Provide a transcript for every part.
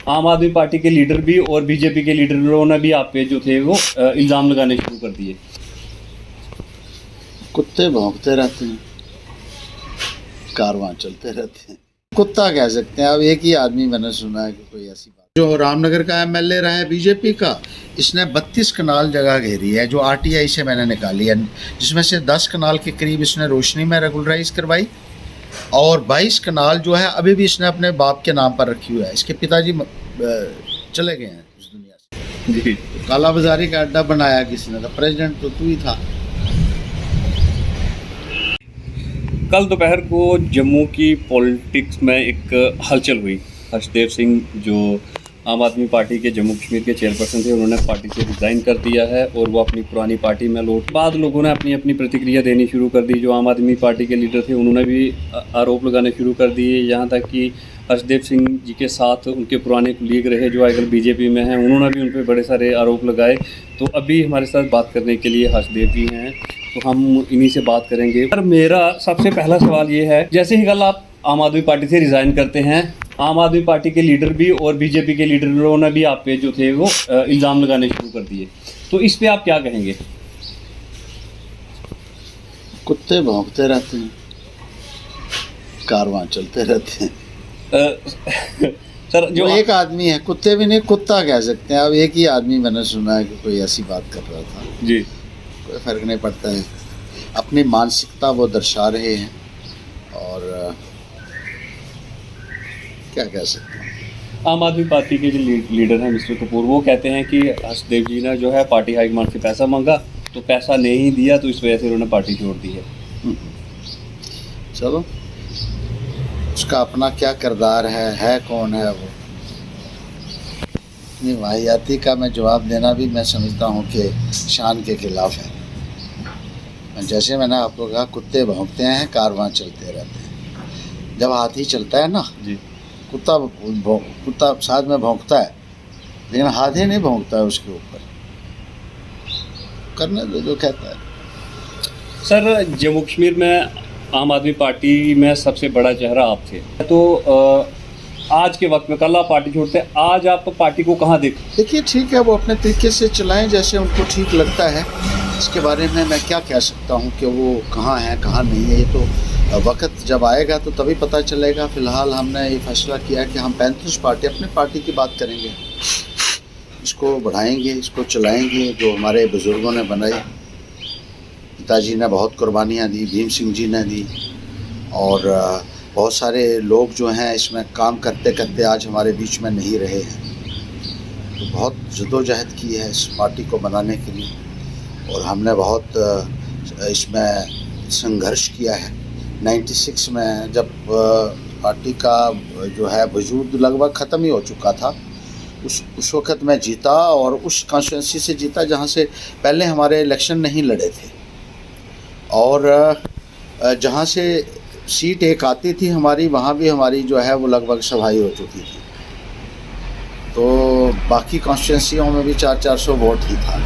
आम आदमी पार्टी के लीडर भी और बीजेपी के लीडरों ने भी आप पे जो थे वो इल्ज़ाम लगाने शुरू कर दिए। कुत्ते भौंकते रहते हैं, कारवां चलते रहते हैं। कुत्ता कह सकते हैं। अब एक ही आदमी मैंने सुना है कि कोई ऐसी बात, जो रामनगर का एमएलए रहा है बीजेपी का, इसने 32 कनाल जगह घेरी है जो आरटीआई से मैंने निकाली है, जिसमें से 10 कनाल के करीब इसने रोशनी में रेगुलराइज करवाई और 22 कनाल जो है अभी भी इसने अपने बाप के नाम पर रखी हुआ है। इसके पिताजी चले गए हैं इस दुनिया से। जी, काला बाजारी का अड्डा बनाया किसने था? प्रेसिडेंट तो तू ही था। कल दोपहर को जम्मू की पॉलिटिक्स में एक हलचल हुई। हर्षदेव सिंह जो आम आदमी पार्टी के जम्मू कश्मीर के चेयरपर्सन थे, उन्होंने पार्टी से रिज़ाइन कर दिया है और वो अपनी पुरानी पार्टी में लौट। बाद लोगों ने अपनी अपनी प्रतिक्रिया देनी शुरू कर दी। जो आम आदमी पार्टी के लीडर थे उन्होंने भी आरोप लगाने शुरू कर दिए, यहाँ तक कि हर्षदेव सिंह जी के साथ उनके पुराने कुलीग रहे जो आजकल बीजेपी में हैं, उन्होंने भी उन पर बड़े सारे आरोप लगाए। तो अभी हमारे साथ बात करने के लिए हर्षदेव जी हैं, तो हम इन्हीं से बात करेंगे। पर मेरा सबसे पहला सवाल ये है, जैसे ही कल आप आम आदमी पार्टी से रिज़ाइन करते हैं, आम आदमी पार्टी के लीडर भी और बीजेपी के लीडरों ने भी आप पे जो थे वो इल्ज़ाम लगाने शुरू कर दिए, तो इस पे आप क्या कहेंगे? कुत्ते भौंकते रहते हैं, कारवां चलते रहते हैं। सर जो एक आदमी है, कुत्ते भी नहीं, कुत्ता कह सकते हैं। अब एक ही आदमी मैंने सुना है कि कोई ऐसी बात कर रहा था। जी, कोई फ़र्क नहीं पड़ता है, अपनी मानसिकता वो दर्शा रहे हैं और क्या कह सकते हैं। आम आदमी पार्टी के जो लीडर हैं मिस्टर कपूर, वो कहते हैं कि हर्षदेव जी ने जो है पार्टी हाईकमान से पैसा मांगा, तो पैसा नहीं दिया, तो इस वजह से उन्होंने पार्टी छोड़ दी है। चलो, उसका अपना क्या किरदार है कौन है वो। इतनी वाहियाती का मैं जवाब देना भी मैं समझता हूँ कि शान के खिलाफ है। जैसे मैंने आपको कहा, कुत्ते भौंकते हैं, कारवां चलते रहते हैं। जब हाथी चलता है ना, जी, कुत्ता साथ में भौंकता है, लेकिन हाथी नहीं भौंकता है उसके ऊपर। करने दो जो कहता है। सर जम्मू कश्मीर में आम आदमी पार्टी में सबसे बड़ा चेहरा आप थे, तो आज के वक्त में, कल आप पार्टी छोड़ते, आज आप पार्टी को कहाँ देखिए, ठीक है, वो अपने तरीके से चलाएं जैसे उनको ठीक लगता है। इसके बारे में मैं क्या कह सकता हूँ कि वो कहाँ है कहाँ नहीं है, ये तो वक्त जब आएगा तो तभी पता चलेगा। फ़िलहाल हमने ये फैसला किया कि हम 35 पार्टी, अपनी पार्टी की बात करेंगे, इसको बढ़ाएंगे, इसको चलाएंगे, जो हमारे बुज़ुर्गों ने बनाई। पिताजी ने बहुत कुर्बानियाँ दी, भीम सिंह जी ने दी, और बहुत सारे लोग जो हैं इसमें काम करते करते आज हमारे बीच में नहीं रहे हैं। तो बहुत जद्दोजहद की है इस पार्टी को बनाने के लिए, और हमने बहुत इसमें संघर्ष किया है। 96 में जब पार्टी का जो है वजूद लगभग ख़त्म ही हो चुका था, उस वक़्त मैं जीता, और उस कॉन्स्टिट्यूंसी से जीता जहाँ से पहले हमारे इलेक्शन नहीं लड़े थे, और जहाँ से सीट एक आती थी हमारी, वहाँ भी हमारी जो है वो लगभग सफाई हो चुकी थी। तो बाकी कॉन्स्टिट्यूंसियों में भी 400 वोट ही था।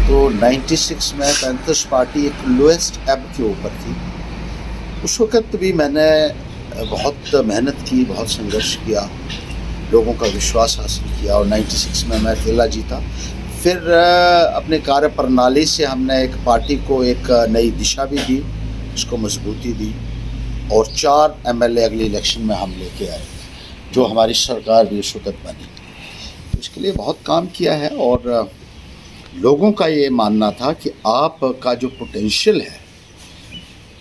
तो 96 में 35 पार्टी एक लोएस्ट एब के ऊपर थी। उस वक़्त भी मैंने बहुत मेहनत की, बहुत संघर्ष किया, लोगों का विश्वास हासिल किया, और 96 में मैं अकेला जीता। फिर अपने कार्य प्रणाली से हमने एक पार्टी को एक नई दिशा भी दी, उसको मजबूती दी, और 4 एमएलए अगले इलेक्शन में हम लेके आए, जो हमारी सरकार भी उस वक़्त बनी। तो इसके लिए बहुत काम किया है, और लोगों का ये मानना था कि आपका जो पोटेंशियल है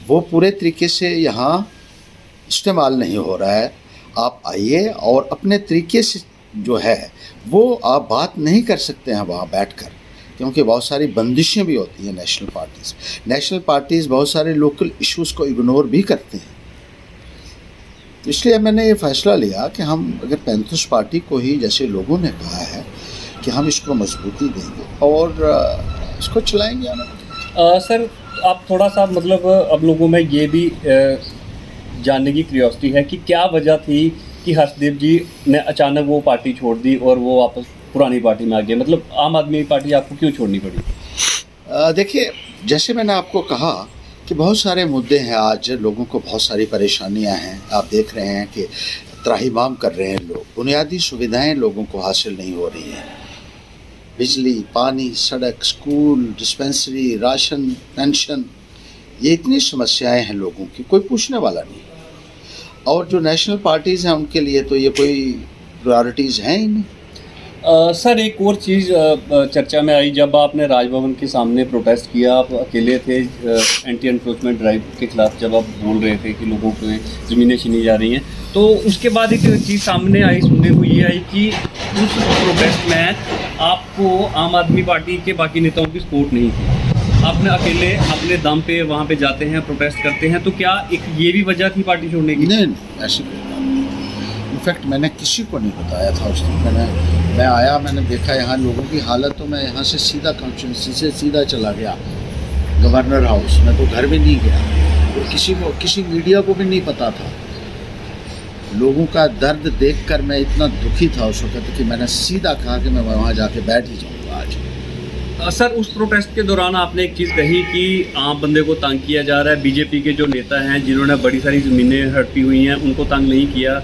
वो पूरे तरीके से यहाँ इस्तेमाल नहीं हो रहा है। आप आइए और अपने तरीके से जो है वो आप बात नहीं कर सकते हैं वहाँ बैठकर, क्योंकि बहुत सारी बंदिशें भी होती हैं नेशनल पार्टीज़ बहुत सारे लोकल इश्यूज़ को इग्नोर भी करते हैं। तो इसलिए मैंने ये फ़ैसला लिया कि हम अगर 35 पार्टी को ही, जैसे लोगों ने कहा है, कि हम इसको मजबूती देंगे और इसको चलाएंगे। सर आप थोड़ा सा मतलब अब लोगों में ये भी जानने की क्यूरियोसिटी है कि क्या वजह थी कि हर्षदेव जी ने अचानक वो पार्टी छोड़ दी और वो वापस पुरानी पार्टी में आ गए, मतलब आम आदमी पार्टी आपको क्यों छोड़नी पड़ी? देखिए, जैसे मैंने आपको कहा कि बहुत सारे मुद्दे हैं, आज लोगों को बहुत सारी परेशानियां हैं। आप देख रहे हैं कि त्राहिमाम कर रहे हैं लोग। बुनियादी सुविधाएं लोगों को हासिल नहीं हो रही हैं। बिजली, पानी, सड़क, स्कूल, डिस्पेंसरी, राशन, पेंशन, ये इतनी समस्याएं हैं लोगों की, कोई पूछने वाला नहीं। और जो नेशनल पार्टीज़ हैं उनके लिए तो ये कोई प्रायोरिटीज़ हैं ही नहीं। सर एक और चीज़ चर्चा में आई, जब आपने राजभवन के सामने प्रोटेस्ट किया, आप अकेले थे एंटी एनक्रोचमेंट ड्राइव के खिलाफ, जब आप बोल रहे थे कि लोगों को ज़मीनें छीनी जा रही हैं, तो उसके बाद एक चीज़ सामने आई, सुनने को ये आई कि उस प्रोटेस्ट में आपको आम आदमी पार्टी के बाकी नेताओं की सपोर्ट नहीं थी, आपने अकेले अपने दम पे वहाँ पे जाते हैं, प्रोटेस्ट करते हैं, तो क्या एक ये भी वजह थी पार्टी छोड़ने की? नहीं, ऐसी कोई बात नहीं। इनफैक्ट मैंने किसी को नहीं बताया था उस दिन। मैं आया, मैंने देखा यहाँ लोगों की हालत, तो मैं यहाँ से सीधा कॉन्स्टिट्यूंसी से सीधा चला गया गवर्नर हाउस। मैं तो घर भी नहीं गया और किसी मीडिया को भी नहीं पता था। लोगों का दर्द देखकर मैं इतना दुखी था उस वक्त कि मैंने सीधा कहा कि मैं वहाँ जाके बैठ ही जाऊँगा आज। सर उस प्रोटेस्ट के दौरान आपने एक चीज़ कही कि आम बंदे को तंग किया जा रहा है। बीजेपी के जो नेता हैं जिन्होंने बड़ी सारी ज़मीनें हड़पी हुई हैं, उनको तंग नहीं किया,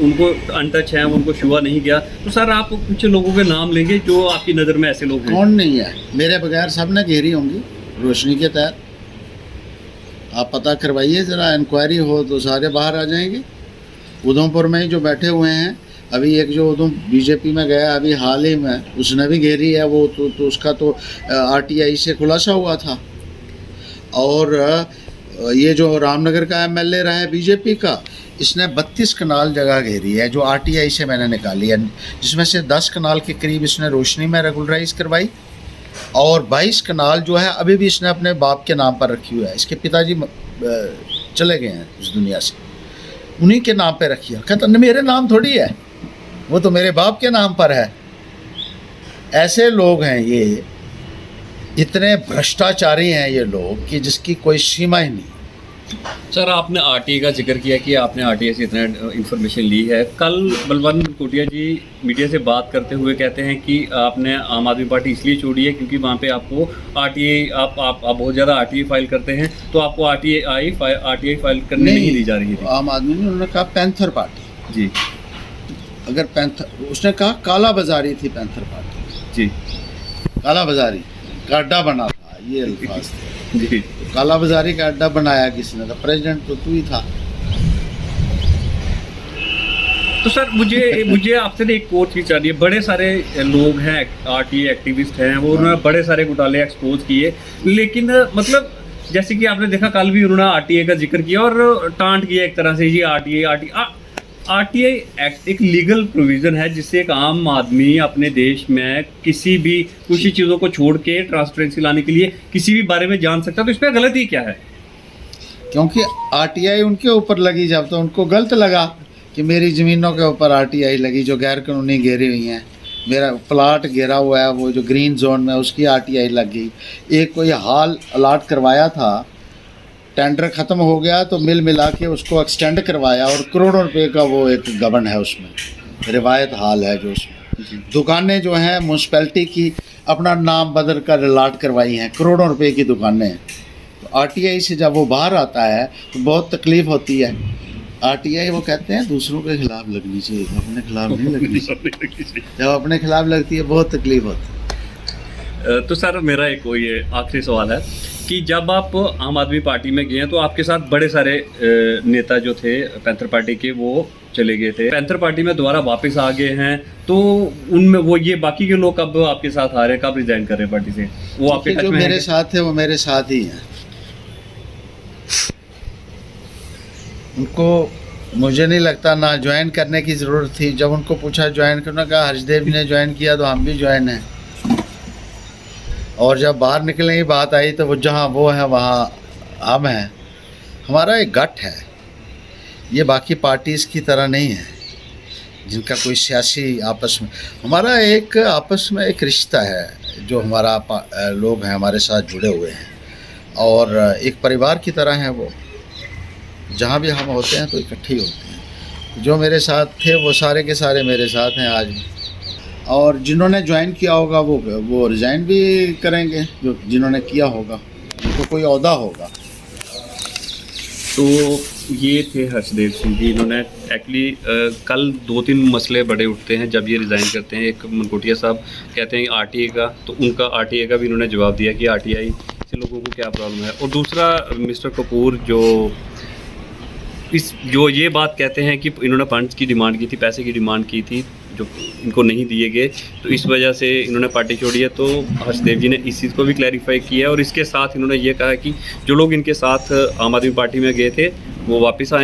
उनको अनटच हैं, उनको छुआ नहीं किया। तो सर आप कुछ लोगों के नाम लेंगे जो आपकी नज़र में ऐसे लोग हैं? कौन नहीं है? मेरे बगैर सब ने घेरी होंगी रोशनी के तहत। आप पता करवाइए ज़रा, इंक्वायरी हो तो सारे बाहर आ जाएंगे। उधमपुर में ही जो बैठे हुए हैं, अभी एक जो उधम बीजेपी में गया अभी हाल ही में, उसने भी घेरी है। वो तो उसका तो आरटीआई से खुलासा हुआ था। और ये जो रामनगर का एमएलए रहा है बीजेपी का, इसने 32 कनाल जगह घेरी है जो आरटीआई से मैंने निकाली है, जिसमें से 10 कनाल के करीब इसने रोशनी में रेगुलराइज करवाई और 22 कनाल जो है अभी भी इसने अपने बाप के नाम पर रखी हुई है। इसके पिताजी चले गए हैं इस दुनिया से, उन्हीं के नाम पे रखी है। कहता मेरे नाम थोड़ी है, वो तो मेरे बाप के नाम पर है। ऐसे लोग हैं ये, इतने भ्रष्टाचारी हैं ये लोग कि जिसकी कोई सीमा ही नहीं। सर आपने आरटीआई का जिक्र किया कि आपने आरटीआई से इतना इन्फॉर्मेशन ली है। कल बलवंत कोटिया जी मीडिया से बात करते हुए कहते हैं कि आपने आम आदमी पार्टी इसलिए छोड़ी है क्योंकि वहाँ पे आपको आरटीआई आप बहुत ज़्यादा आरटीआई फाइल करते हैं, तो आपको आरटीआई फाइल करने नहीं दी जा रही थी। आम आदमी ने, उन्होंने कहा पैंथर पार्टी जी, अगर पैंथर, उसने कहा काला बाजारी थी पैंथर पार्टी जी, काला बाजारी का अड्डा बना था, ये अल्फाज थे जी। तो काला बाजारी का अड्डा बनाया किसने? तो प्रेसिडेंट तो तू ही था। तो सर मुझे आपसे एक और चीज़ चाहिए। बड़े सारे लोग हैं, आरटीआई एक्टिविस्ट हैं, वो उन्होंने बड़े सारे घोटाले एक्सपोज किए, लेकिन मतलब जैसे कि आपने देखा कल भी उन्होंने आरटीआई का जिक्र किया और टांट किया एक तरह से, ये आरटीआई एक्ट एक लीगल प्रोविज़न है जिससे एक आम आदमी अपने देश में किसी भी कुछ चीज़ों को छोड़ के ट्रांसपेरेंसी लाने के लिए किसी भी बारे में जान सकता है। तो इस पर गलती क्या है? क्योंकि आरटीआई उनके ऊपर लगी जब, तो उनको गलत लगा कि मेरी ज़मीनों के ऊपर आरटीआई लगी जो गैर कानूनी घेरी हुई हैं। मेरा प्लाट घेरा हुआ है वो जो ग्रीन जोन में, उसकी आरटीआई लग गई। एक कोई हाल अलाट करवाया था, टेंडर ख़त्म हो गया तो मिल मिला के उसको एक्सटेंड करवाया और करोड़ों रुपए का वो एक गबन है उसमें, रिवायत हाल है जो उसमें। दुकानें जो हैं म्यूनसिपैलिटी की अपना नाम बदल कर अलाट करवाई हैं, करोड़ों रुपए की दुकानें। तो आरटीआई से जब वो बाहर आता है तो बहुत तकलीफ़ होती है। आरटीआई वो कहते हैं दूसरों के खिलाफ लगनी चाहिए, अपने खिलाफ नहीं लगनी चाहिए। जब अपने खिलाफ लगती है बहुत तकलीफ होती है। तो सर मेरा एक ये आखिरी सवाल है कि जब आप आम आदमी पार्टी में गए हैं तो आपके साथ बड़े सारे नेता जो थे पैंथर पार्टी के वो चले गए थे, पैंथर पार्टी में दोबारा वापस आ गए हैं, तो उनमें वो ये बाकी के लोग कब आपके साथ आ रहे हैं, कब रिजाइन कर रहे हैं पार्टी से? वो आपके जो मेरे साथ है वो मेरे साथ ही हैं। उनको मुझे नहीं लगता ना ज्वाइन करने की ज़रूरत थी। जब उनको पूछा ज्वाइन करना, कहा हर्षदेव ने ज्वाइन किया तो हम भी ज्वाइन हैं। और जब बाहर निकलने की बात आई तो वो जहाँ वो है वहाँ हम हैं। हमारा एक गट है, ये बाकी पार्टीज़ की तरह नहीं है जिनका कोई सियासी आपस में। हमारा एक आपस में एक रिश्ता है जो हमारा लोग हैं हमारे साथ जुड़े हुए हैं और एक परिवार की तरह हैं। वो जहाँ भी हम होते हैं तो इकट्ठे ही होते हैं। जो मेरे साथ थे वो सारे के सारे मेरे साथ हैं आज भी। और जिन्होंने ज्वाइन किया होगा वो रिज़ाइन भी करेंगे, जो जिन्होंने किया होगा उनको कोई ओहदा होगा। तो ये थे हर्षदेव सिंह जी। इन्होंने एक्चुअली कल 2-3 मसले बड़े उठते हैं जब ये रिज़ाइन करते हैं। एक मनकोटिया साहब कहते हैं आरटीए का, तो उनका आरटीए का भी इन्होंने जवाब दिया कि आरटीआई से लोगों को क्या प्रॉब्लम है। और दूसरा मिस्टर कपूर जो ये बात कहते हैं कि इन्होंने फंड्स की डिमांड की थी, पैसे की डिमांड की थी जो इनको नहीं दिए गए, तो इस वजह से इन्होंने पार्टी छोड़ी है। तो हर्षदेव जी ने इस चीज़ को भी क्लैरिफाई किया और इसके साथ इन्होंने ये कहा कि जो लोग इनके साथ आम आदमी पार्टी में गए थे वो वापस आए।